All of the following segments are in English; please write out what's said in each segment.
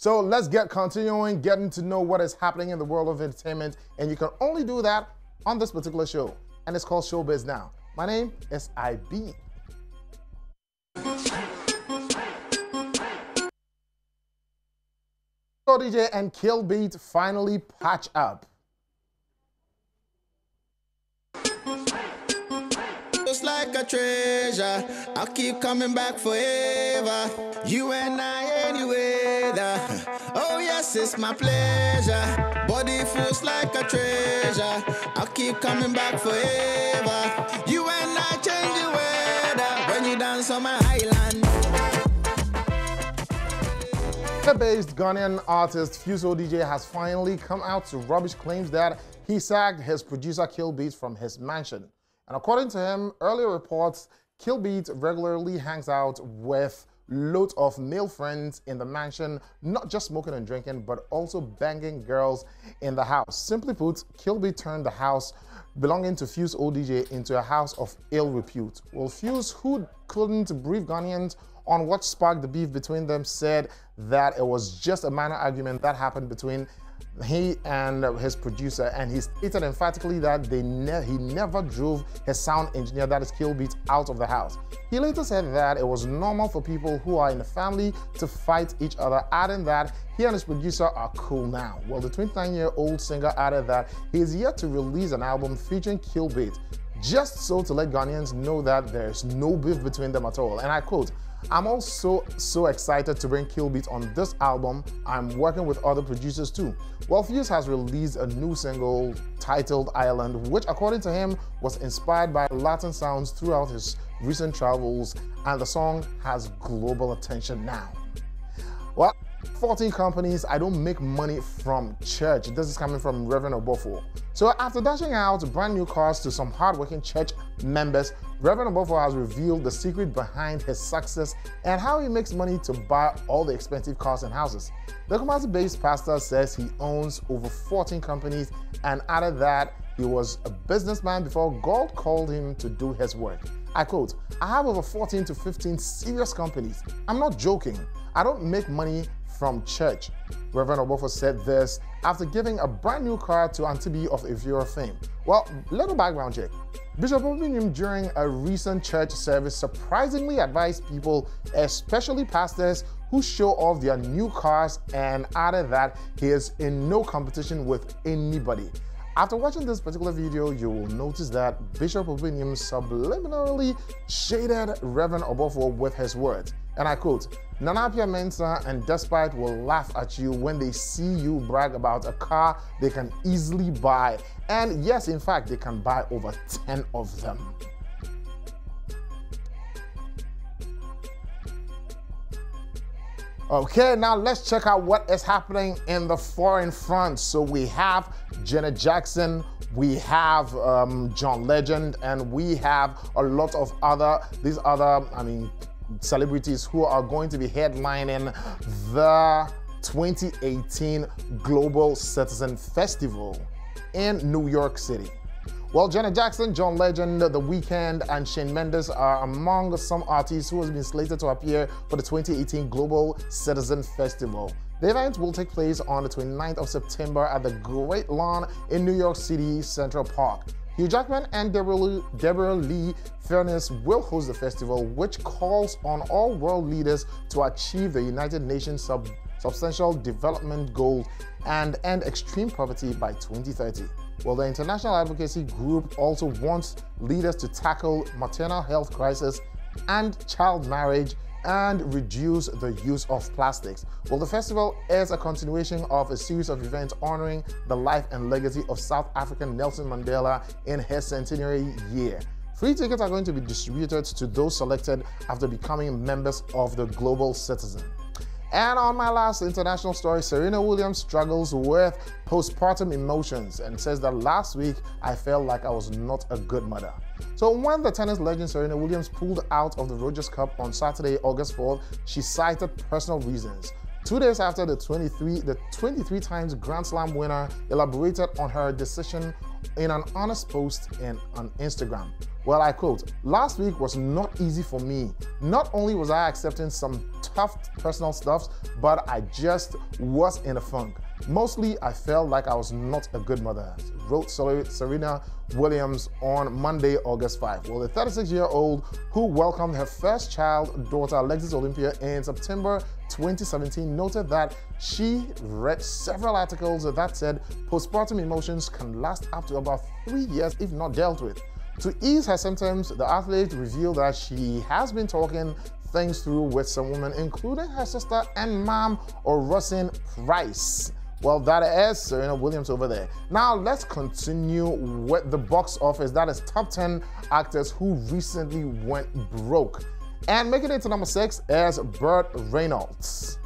So let's get getting to know what is happening in the world of entertainment, and you can only do that on this particular show, and it's called Showbiz Now. My name is IB. DJ and Kill Beat finally patch up. Just like a treasure, I'll keep coming back forever. You and I anyway. Oh yes, it's my pleasure. Body feels like a treasure. I'll keep coming back forever. You and I change the weather when you dance on my island. Based Ghanaian artist Fuse DJ has finally come out to rubbish claims that he sacked his producer Kill Beat from his mansion. And according to him, earlier reports, Kill Beat regularly hangs out with loads of male friends in the mansion, not just smoking and drinking, but also banging girls in the house. Simply put, Kill Beat turned the house belonging to Fuse ODJ into a house of ill repute. Well, Fuse, who couldn't brief Ghanaians on what sparked the beef between them, said that it was just a minor argument that happened between he and his producer, and he stated emphatically that he never drove his sound engineer, that is Kill Beat, out of the house. He later said that it was normal for people who are in a family to fight each other, adding that he and his producer are cool now. Well, the 29-year-old singer added that he is yet to release an album featuring Kill Beat, just so to let Ghanaians know that there's no beef between them at all. And I quote, "I'm also so excited to bring Kill Beat on this album. I'm working with other producers too." Well, Fuse has released a new single titled Island, which according to him was inspired by Latin sounds throughout his recent travels, and the song has global attention now. Well, 14 companies, I don't make money from church. This is coming from Reverend Obofo. So after dashing out brand new cars to some hardworking church members, Reverend Obofo has revealed the secret behind his success and how he makes money to buy all the expensive cars and houses. The Kumasi-based pastor says he owns over 14 companies and added that he was a businessman before God called him to do his work. I quote, "I have over 14 to 15 serious companies. I'm not joking. I don't make money from church." Reverend Obofo said this after giving a brand new car to Auntie B of Evira fame. Well, little background check. Bishop Obinium during a recent church service surprisingly advised people, especially pastors, who show off their new cars, and added that he is in no competition with anybody. After watching this particular video, you will notice that Bishop Obinium subliminally shaded Reverend Obofo with his words. And I quote, "Nanapia Mensa and Despite will laugh at you when they see you brag about a car they can easily buy." And yes, in fact, they can buy over 10 of them. Okay, now let's check out what is happening in the foreign front. So we have Janet Jackson, we have John Legend, and we have a lot of these other celebrities who are going to be headlining the 2018 Global Citizen Festival in New York City. Well, Janet Jackson, John Legend, The Weeknd, and Shawn Mendes are among some artists who have been slated to appear for the 2018 Global Citizen Festival. The event will take place on the 29th of September at the Great Lawn in New York City Central Park. Hugh Jackman and Deborah Lee Furness will host the festival, which calls on all world leaders to achieve the United Nations Substantial Development Goals and end extreme poverty by 2030. Well, the international advocacy group also wants leaders to tackle maternal health crisis and child marriage and reduce the use of plastics. Well, the festival is a continuation of a series of events honoring the life and legacy of South African Nelson Mandela in his centenary year. Free tickets are going to be distributed to those selected after becoming members of the Global Citizen. And on my last international story, Serena Williams struggles with postpartum emotions and says that last week I felt like I was not a good mother. So when the tennis legend Serena Williams pulled out of the Rogers Cup on Saturday, August 4th, she cited personal reasons. 2 days after the 23 times Grand Slam winner elaborated on her decision in an honest post on Instagram. Well, I quote, "Last week was not easy for me. Not only was I accepting some tough personal stuff, but I just was in a funk. Mostly, I felt like I was not a good mother," wrote Serena Williams on Monday, August 5. Well, the 36-year-old who welcomed her first child, daughter Alexis Olympia, in September 2017 noted that she read several articles that said postpartum emotions can last up to about 3 years if not dealt with. To ease her symptoms, the athlete revealed that she has been talking things through with some women, including her sister and mom, Rosin Price. Well, that is Serena Williams over there. Now, let's continue with the box office. That is top 10 actors who recently went broke. And making it to number 6 is Burt Reynolds.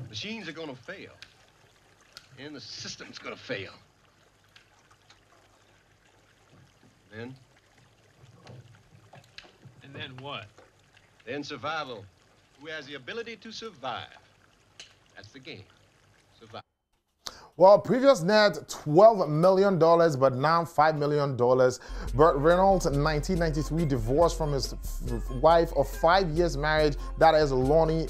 Machines are going to fail, and the system's going to fail. Then? And then what? Then survival. Who has the ability to survive? That's the game. Survive. Well, previous net $12 million, but now $5 million. Burt Reynolds, in 1993, divorced from his wife of 5 years marriage, that is Lonnie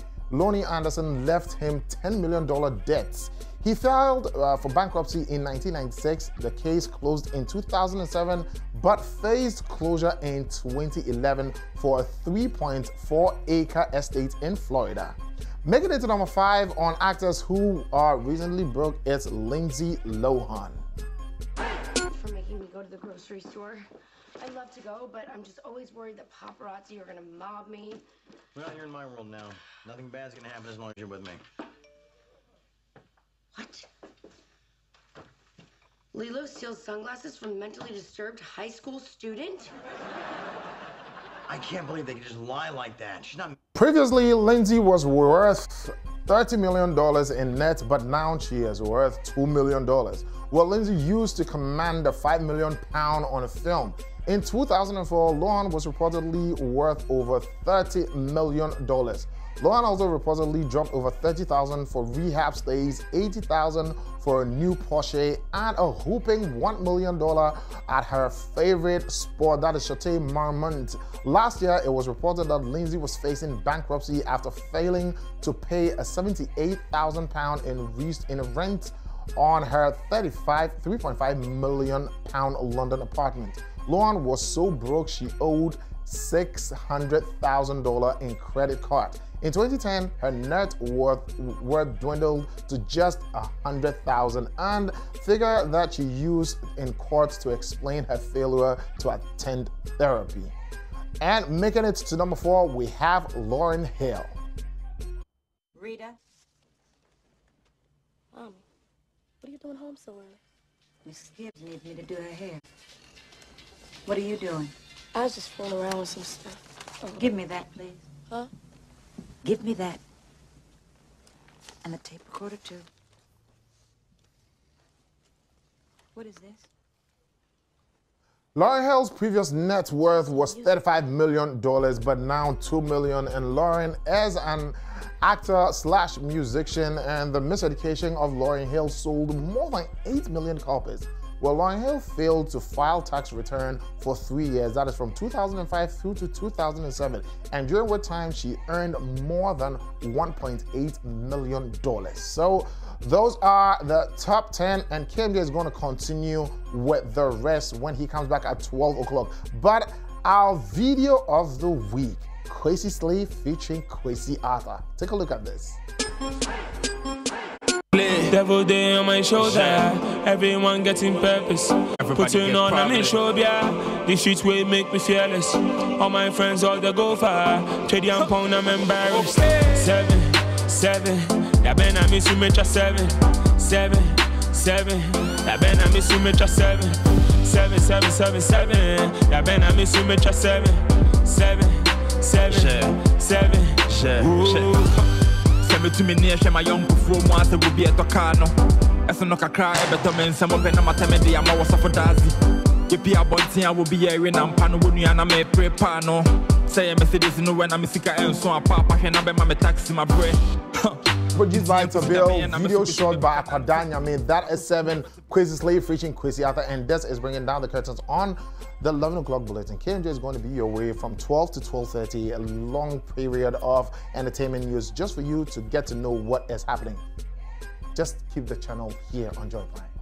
Anderson, left him $10 million debts. He filed for bankruptcy in 1996. The case closed in 2007, but faced closure in 2011 for a 3.4-acre estate in Florida. Making it to number 5 on actors who are recently broke is Lindsay Lohan. For making me go to the grocery store. I'd love to go, but I'm just always worried that paparazzi are gonna mob me. Well, you're in my world now. Nothing bad's gonna happen as long as you're with me. What? Lilo steals sunglasses from a mentally disturbed high school student? I can't believe they could just lie like that. She's not... Previously, Lindsay was worth $30 million in net, but now she is worth $2 million. Well, Lindsay used to command a £5 million on a film. In 2004, Lohan was reportedly worth over $30 million. Lohan also reportedly dropped over $30,000 for rehab stays, $80,000 for a new Porsche, and a whooping $1 million at her favorite sport, that is Château Marmont. Last year, it was reported that Lindsay was facing bankruptcy after failing to pay a £78,000 in rent on her £3.5 million London apartment. Lohan was so broke she owed $600,000 in credit card. In 2010, her net worth dwindled to just $100,000, and figure that she used in court to explain her failure to attend therapy. And making it to number 4, we have Lauryn Hill. Rita? Mom, what are you doing home so early? Mrs. Gibbs needs me to do her hair. What are you doing? I was just fooling around with some stuff. Oh. Give me that, please. Huh? Give me that. And the tape recorder, too. What is this? Lauryn Hill's previous net worth was $35 million, but now $2 million. And Lauryn is an actor/musician, and the miseducation of Lauryn Hill sold more than 8 million copies. Well, Lauryn Hill failed to file tax return for 3 years, that is from 2005 through to 2007, and during which time she earned more than $1.8 million. So those are the top 10, and KMJ is going to continue with the rest when he comes back at 12 o'clock. But our video of the week, Kwesi Slave featuring Kwesi Arthur. Take a look at this. Devil day on my shoulder, everyone getting purpose. Putting on, I'm in Showbiz. The streets will make me fearless. All my friends, all they go far. Trade and pound, I'm embarrassed. 7, 7, that been I miss you, me just 7, 7, 7, that been I miss you, me just 7, 7, 7, 7, 7, that been I miss you, me just 7, 7, 7, 7. To me near my young before once it would be a tocano. As a knock a cry, but to men some open a matamedi, I'm always for Dazi. If you are bonting, I will be here in Ampano when you are me prepare no. Say a message no when I'm a sicker and so a papa can have my taxi my bread. Produced by Tabille, video shot by Akwadanya. I mean, that is 7. Kwesi Slave featuring Kwesi Arthur, and this is bringing down the curtains on the 11 o'clock bulletin. KMJ is going to be your way from 12 to 12:30, a long period of entertainment news just for you to get to know what is happening. Just keep the channel here on Joy Prime.